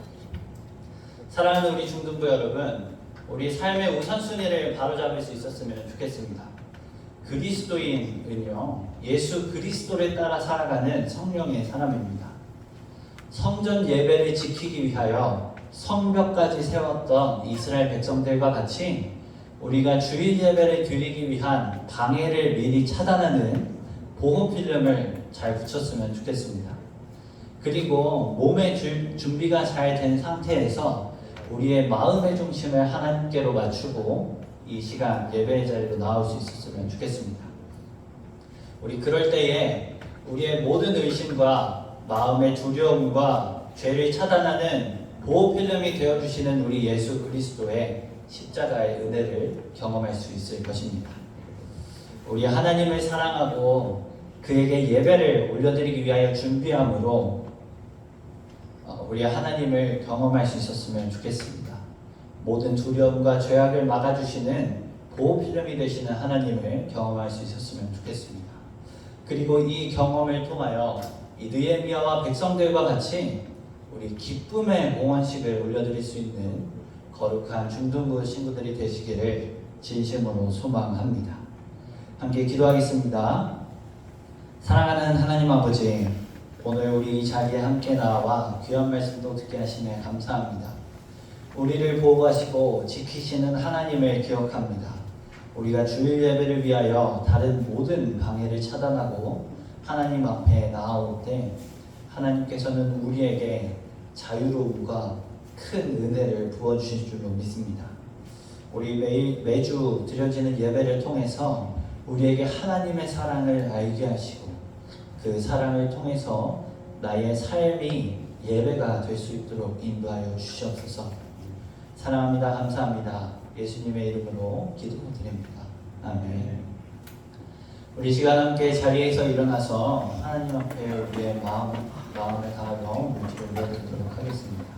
사랑하는 우리 중등부 여러분, 우리 삶의 우선순위를 바로잡을 수 있었으면 좋겠습니다. 그리스도인은요, 예수 그리스도를 따라 살아가는 성령의 사람입니다. 성전 예배를 지키기 위하여 성벽까지 세웠던 이스라엘 백성들과 같이 우리가 주일 예배를 드리기 위한 방해를 미리 차단하는 보호 필름을 잘 붙였으면 좋겠습니다. 그리고 몸의 준비가 잘 된 상태에서 우리의 마음의 중심을 하나님께로 맞추고 이 시간 예배의 자리로 나올 수 있었으면 좋겠습니다. 우리 그럴 때에 우리의 모든 의심과 마음의 두려움과 죄를 차단하는 보호 필름이 되어주시는 우리 예수 그리스도의 십자가의 은혜를 경험할 수 있을 것입니다. 우리 하나님을 사랑하고 그에게 예배를 올려드리기 위하여 준비함으로 우리 하나님을 경험할 수 있었으면 좋겠습니다. 모든 두려움과 죄악을 막아주시는 보호 필름이 되시는 하나님을 경험할 수 있었으면 좋겠습니다. 그리고 이 경험을 통하여 이 느헤미야와 백성들과 같이 우리 기쁨의 봉헌식을 올려드릴 수 있는 거룩한 중등부 친구들이 되시기를 진심으로 소망합니다. 함께 기도하겠습니다. 사랑하는 하나님 아버지, 오늘 우리 이 자리에 함께 나와 귀한 말씀도 듣게 하시며 감사합니다. 우리를 보호하시고 지키시는 하나님을 기억합니다. 우리가 주일 예배를 위하여 다른 모든 방해를 차단하고 하나님 앞에 나아올 때 하나님께서는 우리에게 자유로움과 큰 은혜를 부어주실 줄로 믿습니다. 우리 매주 드려지는 예배를 통해서 우리에게 하나님의 사랑을 알게 하시고 그 사랑을 통해서 나의 삶이 예배가 될 수 있도록 인도하여 주시옵소서. 사랑합니다. 감사합니다. 예수님의 이름으로 기도드립니다. 아멘. 우리 시간 함께 자리에서 일어나서 하나님 앞에 우리의 마음을 다하여 물질을 올려드리도록 하겠습니다.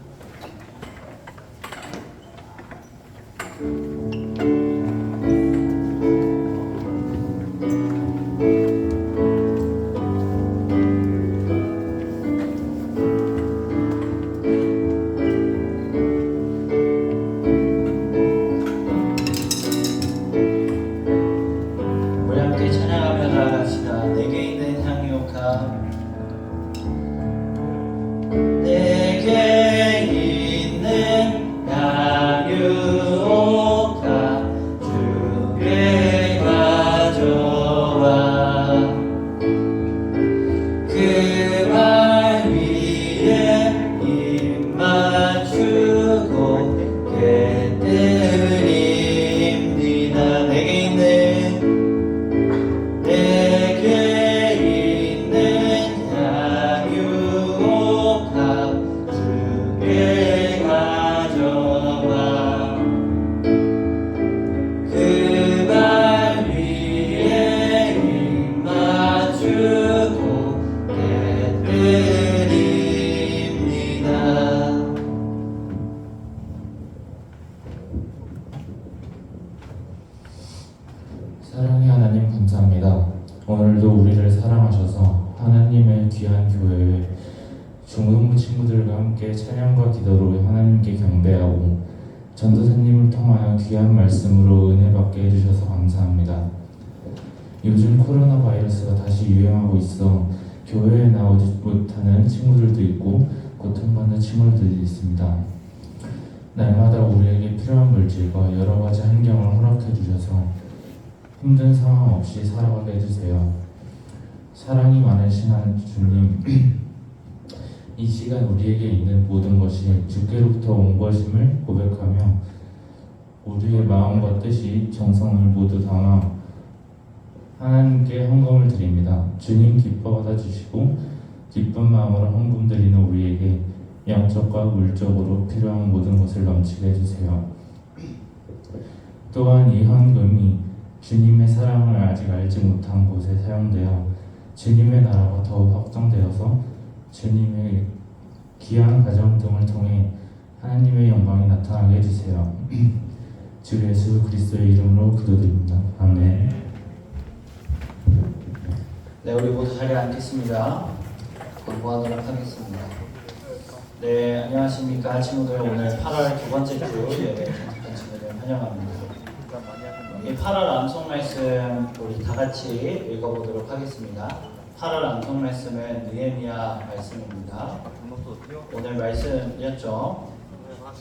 사랑의 하나님 감사합니다. 오늘도 우리를 사랑하셔서 하나님의 귀한 교회에 중등부 친구들과 함께 찬양과 기도로 하나님께 경배하고 전도사님을 통하여 귀한 말씀으로 은혜 받게 해주셔서 감사합니다. 요즘 코로나 바이러스가 다시 유행하고 있어 교회에 나오지 못하는 친구들도 있고 고통받는 친구들도 있습니다. 날마다 우리에게 필요한 물질과 여러 가지 환경을 허락해 주셔서 힘든 상황 없이 살아가게 해주세요. 사랑이 많으신 주님, 이 시간 우리에게 있는 모든 것이 주께로부터 온 것임을 고백하며 우리의 마음과 뜻이 정성을 모두 담아 하나님께 헌금을 드립니다. 주님 기뻐 받아주시고 기쁜 마음으로 헌금 드리는 우리에게 영적과 물적으로 필요한 모든 것을 넘치게 해주세요. 또한 이 헌금이 주님의 사랑을 아직 알지 못한 곳에 사용되어 주님의 나라가 더욱 확장되어서 주님의 귀한 가정 등을 통해 하나님의 영광이 나타나게 해주세요. 주 예수 그리스도의 이름으로 기도드립니다. 아멘. 네, 우리 모두 자리에 앉겠습니다. 공부하도록 하겠습니다. 네, 안녕하십니까 친구들. 오늘 8월 두 번째 주 예배 참석한 친구들 환영합니다. 이 8월 암송 말씀 우리 다 같이 읽어보도록 하겠습니다. 8월 암송 말씀은 느헤미야 말씀입니다. 오늘 말씀이었죠.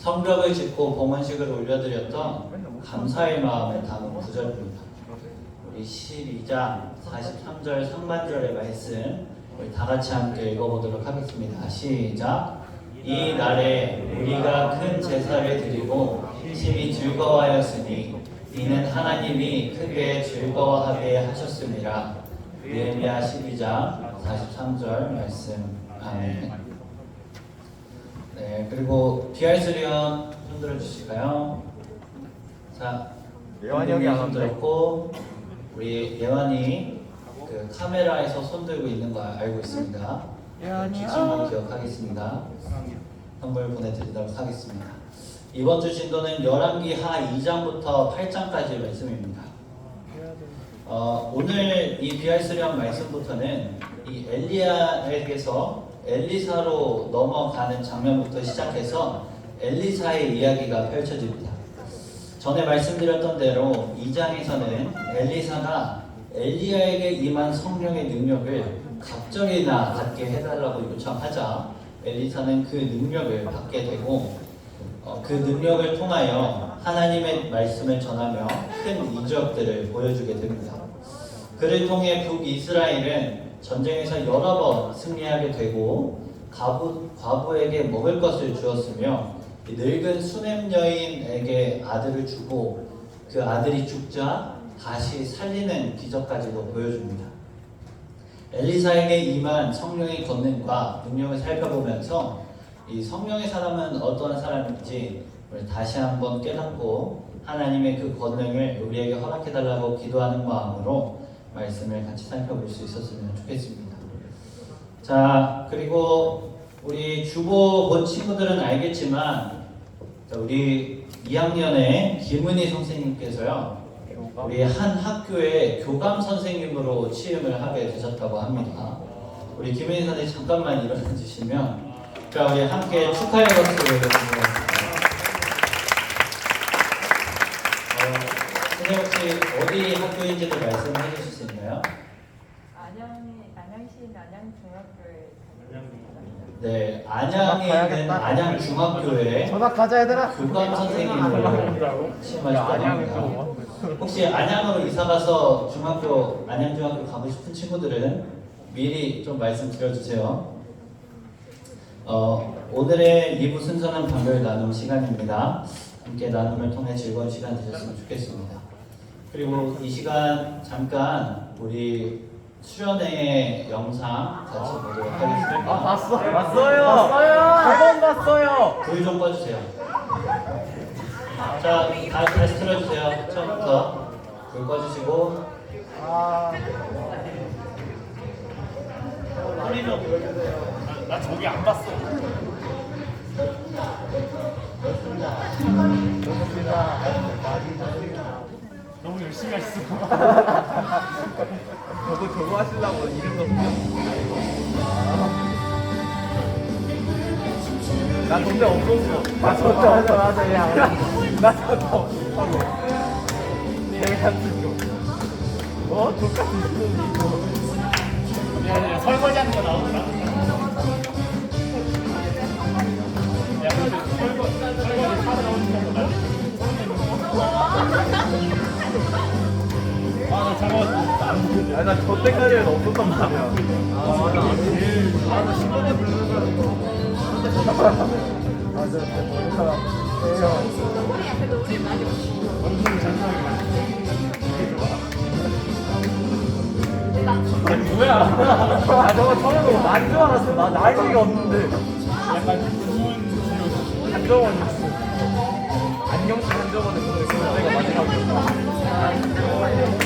성벽을 짓고 봉헌식을 올려드렸던 감사의 마음을 담은 구절입니다. 우리 12장 43절 상반절의 말씀 우리 다 같이 함께 읽어보도록 하겠습니다. 시작. 이 날에 우리가 큰 제사를 드리고 심히 즐거워하였으니 이는 하나님이 크게 즐거워하게 하셨습니다. 느헤미야 12장 43절 말씀. 아멘. 네, 그리고 비알스리언 손들어 주실까요? 자, 예완이 형이 안 손 왔죠? 들었고 우리 예완이 그 카메라에서 손 들고 있는 거 알고 있습니다. 주친구 기억하겠습니다. 선물 보내드리도록 하겠습니다. 이번 주 진도는 열왕기 하 2장부터 8장까지의 말씀입니다. 오늘 이 비알스리언 말씀부터는 이 엘리야에게서 엘리사로 넘어가는 장면부터 시작해서 엘리사의 이야기가 펼쳐집니다. 전에 말씀드렸던 대로 2장에서는 엘리사가 엘리야에게 임한 성령의 능력을 갑절이나 갖게 해달라고 요청하자 엘리사는 그 능력을 받게 되고 그 능력을 통하여 하나님의 말씀을 전하며 큰 이적들을 보여주게 됩니다. 그를 통해 북이스라엘은 전쟁에서 여러 번 승리하게 되고 과부에게 먹을 것을 주었으며 늙은 수넴 여인에게 아들을 주고 그 아들이 죽자 다시 살리는 기적까지도 보여줍니다. 엘리사에게 임한 성령의 권능과 능력을 살펴보면서 이 성령의 사람은 어떠한 사람인지 우리 다시 한번 깨닫고 하나님의 그 권능을 우리에게 허락해달라고 기도하는 마음으로 말씀을 같이 살펴볼 수 있었으면 좋겠습니다. 자, 그리고 우리 주보 본 친구들은 알겠지만 우리 2학년의 김은희 선생님께서요 우리 한 학교의 교감 선생님으로 취임을 하게 되셨다고 합니다. 우리 김은희 선생님 잠깐만 일어나 주시면 자, 우리 함께 축하의 박수를 드리겠습니다. 선생님 혹시 어디 학교인지도 말씀해 주실 수 있나요? 안양시 안양중학교에 다니고 네, 안양에 있는 안양중학교에 전학 가자 얘들아. 교감 선생님으로 취임하셨다고 합니다. 혹시 안양으로 이사가서 안양중학교 가고 싶은 친구들은 미리 좀 말씀 드려주세요. 오늘의 2부 순서는 방별 나눔 시간입니다. 함께 나눔을 통해 즐거운 시간 되셨으면 좋겠습니다. 그리고 이 시간 잠깐 우리 수련회 영상 같이 보도록 하겠습니다. 봤어요. 4번 봤어요. 불 좀 꺼주세요. 자, 다시 틀어주세요. 처음부터 불 꺼주시고 소리 좀 보여주세요. 나 저기 안 봤어. 너무 열심히 하셨어. 저거 하시려고 이름도 나 돈대 없었어. 맞아. 야. 나 돈대 없어. 내가 좀. 똑같이 있어. 야, 설거지하는 거 나오더라. 야, 근데 설거지 사러 나오는 거 나 잠깐만. 나 저 때까지는 없었단 말이야. 나 신문에 부르는 사람. 맞아. 우리 앞에도 우리 많이 왔어. 원숭이 잔상이 나 뭐야? 아 저거 처음에 많이 줄 알았어. 나 나이가 없는데. 약간 주문 한정원 있어. 안경씨 한정원에 그거 내가 많이 가고 있어.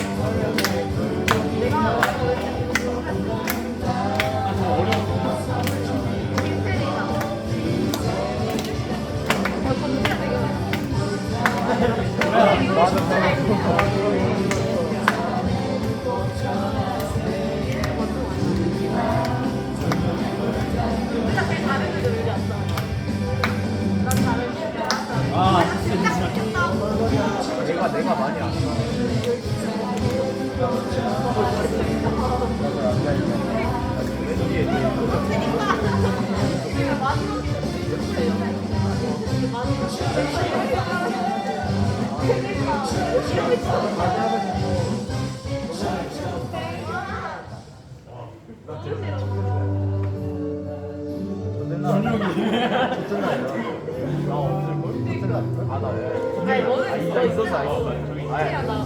아니 너는 있었어.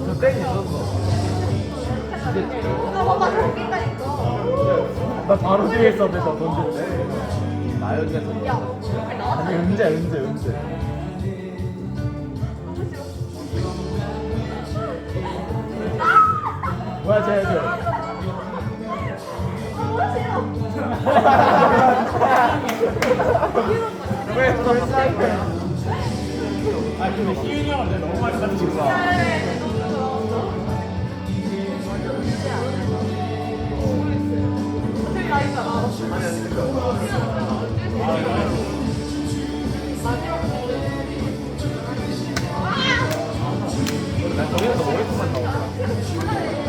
저 땡이 있었어. 누가 봐봐 저기다니까. 나 바로 뒤에 있었는데 저 던질 때. 나 여기에서. 야, 여기 나왔어. 아니 은재. 뭐야 쟤. 왜 돌사이클? 아 근데 희윤이 형은 내가 너무 많이 가르치고 있어. 저기 나 있잖아. 난 저기서 머리통만 나오더라.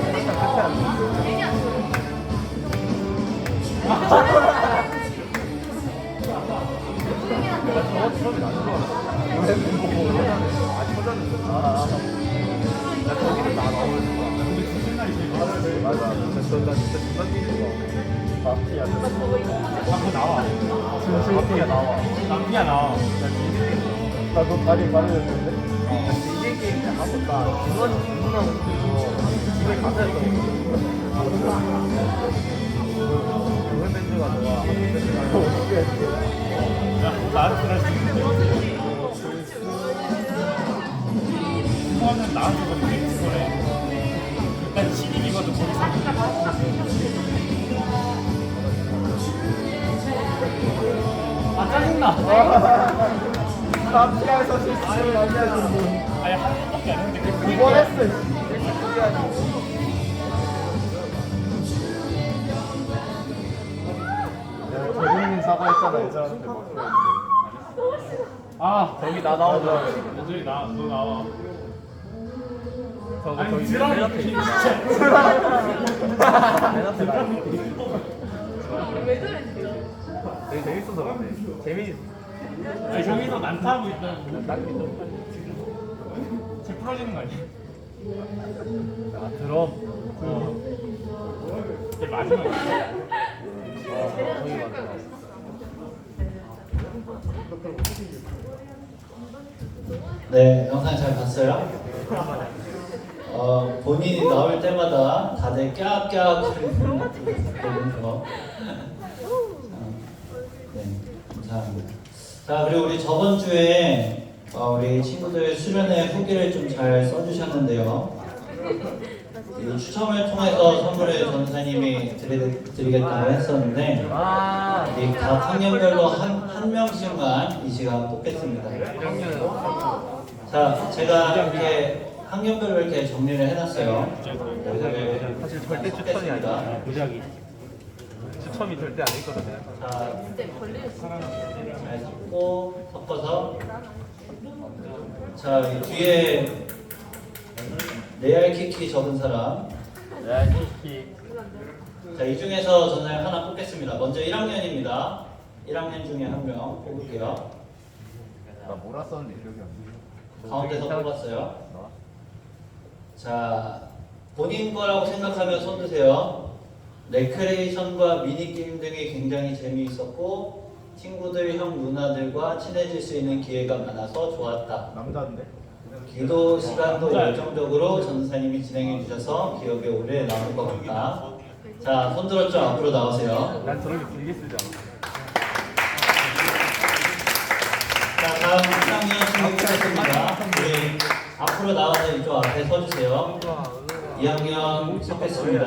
나 처음에 나는 줄 알았어. 왜 보고 아 쳐졌는데. 나 저기는 나 나오는 거야. 근데 진짜 날이 제일 맞아. 나 진짜 중간 뛰는 거. 바피야. 그거 나와. 바피야 나와. 바피야 나와. 나너 다리 가려졌는데? 이게 게임 하고 나 주문하고 싶어서 집에 가서 했던 그 밴드가 좋아. 어떻게 했지? 야, 나한테 그럴 수 있는데. 그거는 나한테 그렇게 그거래. 일단 신입이거든, 거기서. 아, 짜증나. 남자에서 실수를 많이 하신 분. 아니, 한 번밖에 안 했는데. 두 번 했어. 재밌는 사과했잖아, 여자한테. 아, 저기 나 나오자. 저기 너 나와. 저기 드라마 진짜. 왜 저래 진짜? 되게 재밌어서 그래. 재밌. 아니 저기서 난타하고 있다고 쟤 풀어지는 거 아니야? 아, 드럼. 쟤 마지막에 저기 맞아. 네, 영상 잘 봤어요? 본인이 나올 때마다 다들 깍깍 그러면서 네, 감사합니다. 자, 그리고 우리 저번 주에 우리 친구들 수련회 후기를 좀 잘 써주셨는데요. 이 추첨을 통해서 선물을 전사님이 드리겠다고 했었는데 이 각 학년별로 한 명씩만 이 시간 뽑겠습니다. 자, 제가 이렇게 학년별로 이렇게 정리를 해놨어요. 사실 절대 추천이 아니야. 도자기 추첨이 절대 아니거든요. 자, 잘 섞어서 자, 이 뒤에 레알키키 적은 사람. 레알키키. 자, 이 중에서 전사님 하나 뽑겠습니다. 먼저 1학년입니다. 1학년 중에 한 명 뽑을게요. 나 뭐라 썼는데 기억이 안 나. 가운데서 뽑았어요. 자, 본인 거라고 생각하면 손 드세요. 레크레이션과 미니게임 등이 굉장히 재미있었고 친구들, 형, 누나들과 친해질 수 있는 기회가 많아서 좋았다. 남자인데? 기도 시간도 열정적으로 전사님이 진행해 주셔서 기억에 오래 남을 것 같다. 자, 손 들었죠? 앞으로 나오세요. 난 저렇게 길게 쓰지 않아. 자, 다음 1학년 친구 뽑겠습니다. 우리 앞으로 나와서 이쪽 앞에 서주세요. 2학년 뽑겠습니다.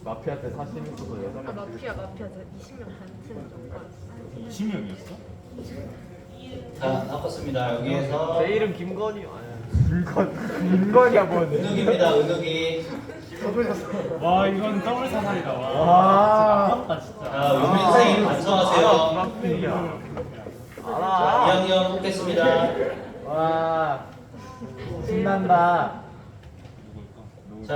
마피아 때 사심 있어서 아 여자만 마피아 저 20명 단체는 정말. 20명이었어? 자, 바꿨습니다. 여기에서 내 이름 김건희 아니야. 김건희야 뭔? 은욱입니다. 은욱이. 와 이건 더블 사살이다. 와. 아깝다 진짜. 자, 윤민생이 반성하세요. 마피아. 자, 알아. 2학년 뽑겠습니다. 와. 신난다. 누굴까? 자,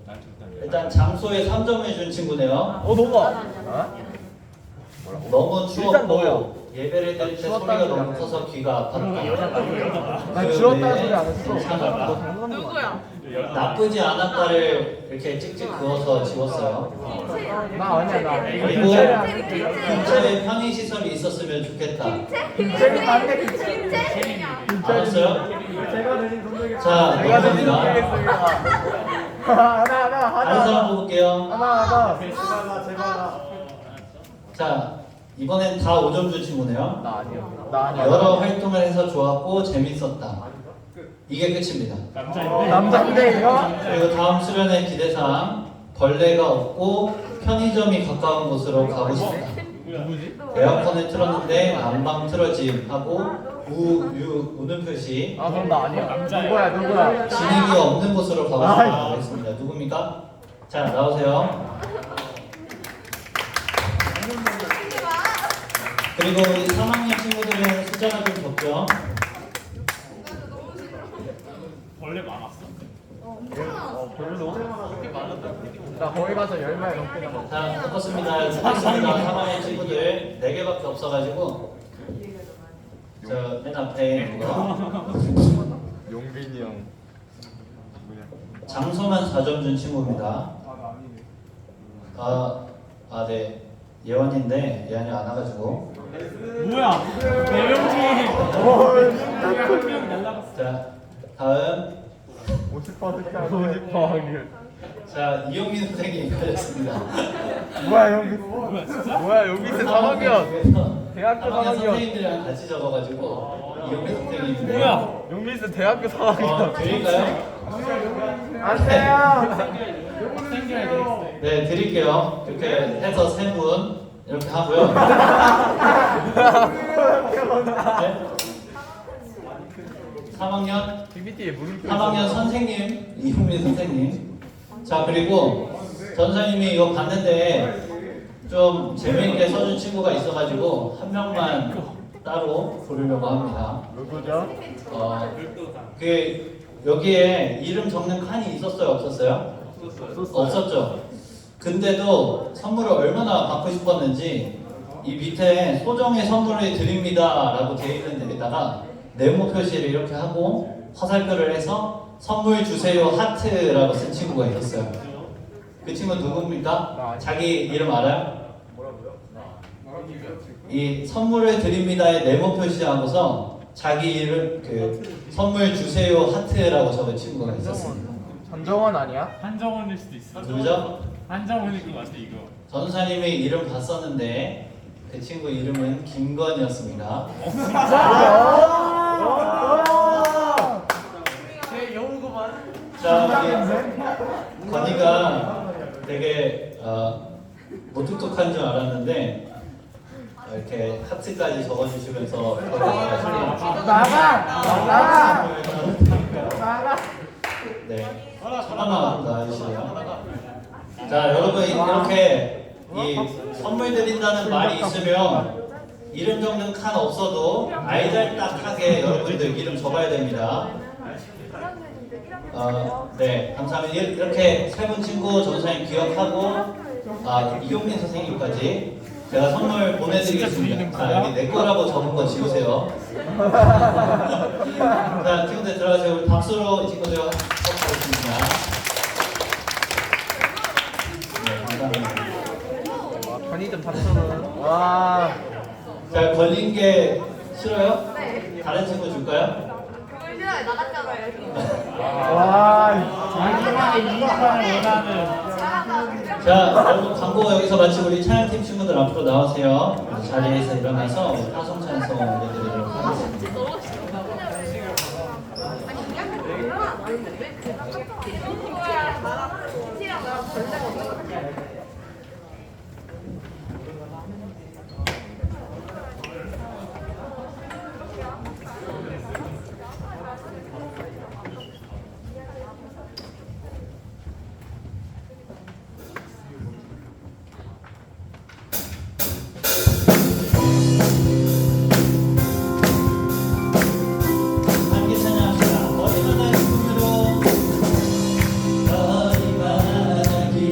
난 절대 안 돼. 일단 장소에 3점을 준 친구네요. 너가. 너무 일단 너야. 추웠고 예배를 드릴 때 소리가 너무 커서 귀가 아팠다. 난 주웠다는 소리 안 했어. 괜찮았다. 너 장난하는 거 누구야? 나쁘지 않았다를 이렇게 찍찍 그어서 지웠어요. 나 아니야 나. 그리고 근처에 편의 시설이 있었으면 좋겠다. 김채리 맞네 김채리. 알았어요? 제가 드린 선물이. 자, 제가 드린 넘어갑니다. 선물이겠습니다. 하나 다른 사람 뽑을게요. 하나. 제발. 자, 이번엔 다 5점 준 친구네요. 나 아니야. 나 아니야. 여러 활동을 해서 좋았고 재밌었다. 이게 끝입니다. 남자인데. 남자인데 이거? 그리고 다음 수련회 기대사항 벌레가 없고 편의점이 가까운 곳으로 가고 싶다. 누구지? 에어컨을 틀었는데 난방 틀어짐 하고 우는 표시. 아 그럼 나 아니야. 남자야. 누구야? 진흙이 없는 곳으로 가고 싶다고 했습니다. 누굽니까? 자, 나오세요. 그리고 우리 3학년 친구들은 숫자가 좀 적죠? 원래 많았어. 별로. 나 거기 가서 열마리 넘게 남았어. 자, 바꿨습니다. 바꿨습니다. 3학년 친구들 4개밖에 없어가지고 맨 앞에 누가? 용빈이 형. 장소만 4점 준 친구입니다. 네. 예원인데 예원이 안 와가지고. 뭐야? 4명 중에 한명 날라갔어. 자, 다음. 50% 확률. 자, 이용민 선생님이 걸렸습니다. 뭐야 여기? 뭐야 진짜? 뭐야 여기 있는 3학년. 대학교 3학년 3학년. 선생님들이랑 같이 적어가지고 이용민 선생님인데. 뭐야? 용빈스 대학교 3학년. 드릴까요? 안 돼요. 생겨야 돼. 네, 드릴게요. 이렇게 해서 3분 이렇게 하고요. 네? 3학년 PPT에 물음표. 3학년 선생님 이용민 선생님. 자, 그리고 전사님이 이거 봤는데 좀 재미있게 써준 친구가 있어가지고 한 명만 따로 부르려고 합니다. 누구죠? 여기에 이름 적는 칸이 있었어요, 없었어요? 없었죠. 근데도 선물을 얼마나 받고 싶었는지 이 밑에 소정의 선물을 드립니다라고 되어 있는 데다가 네모 표시를 이렇게 하고 화살표를 해서 선물 주세요 하트라고 쓴 친구가 있었어요. 그 친구 누굽니까? 자기 이름 알아요? 이 선물을 드립니다에 네모 표시하고서 자기 이름 선물 주세요 하트라고 적은 친구가 있었습니다. 전정원 아니야? 한정원일 수도 있어. 누구죠? 한정원일 것 같아 이거. 전사님이 이름 봤었는데 그 친구 이름은 김건이었습니다. 제 여우구만. 자, 우리 건이가 되게 무뚝뚝한 줄 알았는데 이렇게 하트까지 적어주시면서 나가. 네, 하나만 나와주시고요. 자, 여러분 이렇게 이 선물 드린다는 말이 있으면 이름 적는 칸 없어도 알잘딱하게 여러분들 이름 적어야 됩니다. 네, 감사합니다. 이렇게 세 분 친구 전사님 기억하고 이용민 선생님까지 제가 선물 보내드리겠습니다. 자, 여기 내 거라고 적은 거 지우세요. 자, 친구들 들어가세요. 우리 박수로 이 친구들 하겠습니다. 네, 감사합니다. 편의점 4,000원. 와. 자, 걸린 게 싫어요? 네. 다른 친구 줄까요? 그걸 싫어해. 나갔잖아요. 와. 자기만의 이익만을 원하는. 자, 여러분 광고 여기서 마치고 우리 찬양팀 친구들 앞으로 나오세요. 자리에서 일어나서 우리 타송 찬송 올려드리도록 하겠습니다. 너무 싫다. 아니 그냥 그런 안 하는데 왜 그냥 이거야 나랑 티랑 나랑 벌레가 없는 거 같아. 함께 찬양합시다. 거리마다 기쁨으로 거리마다 기쁨으로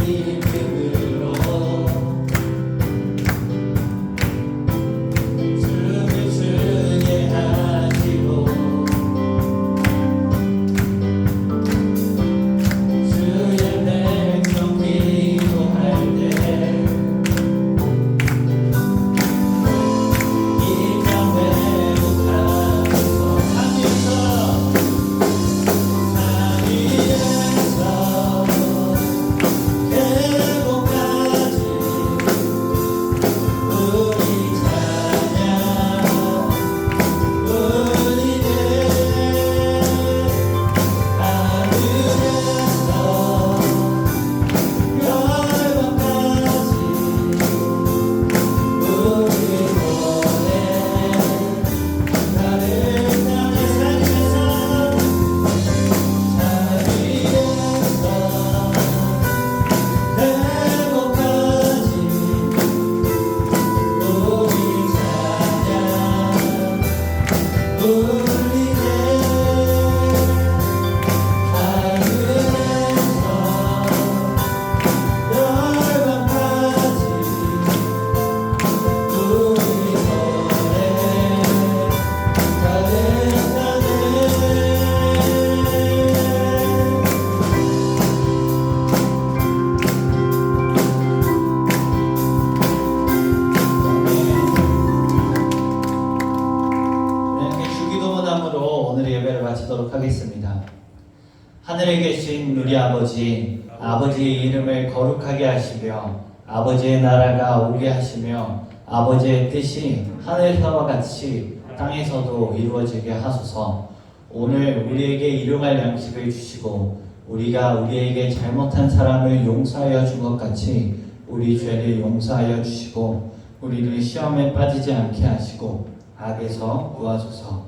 하늘에 계신 우리 아버지, 아버지의 이름을 거룩하게 하시며 아버지의 나라가 오게 하시며 아버지의 뜻이 하늘에서와 같이 땅에서도 이루어지게 하소서. 오늘 우리에게 일용할 양식을 주시고 우리가 우리에게 잘못한 사람을 용서하여 준 것 같이 우리 죄를 용서하여 주시고 우리를 시험에 빠지지 않게 하시고 악에서 구하소서.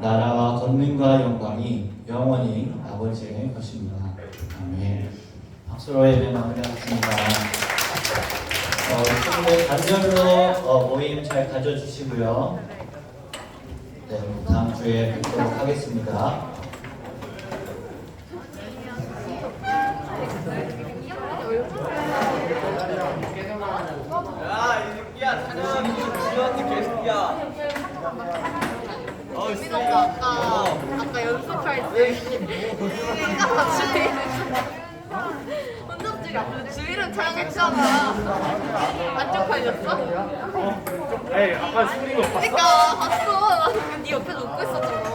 나라와 권능과 영광이 영원히 아버지의 것입니다. 아멘. 박수로 예배 마무리하겠습니다. 친구들 단절로 모임 잘 가져주시고요. 네, 다음 주에 뵙도록 하겠습니다. 민호 오빠 아까 연습할 때 생각하지 혼잡지가 주위를 촬영했잖아. 안 쪽팔렸어? 에이 아까 소리가 봤어? 그러니까 봤어. 네 옆에 놓고 있었잖아.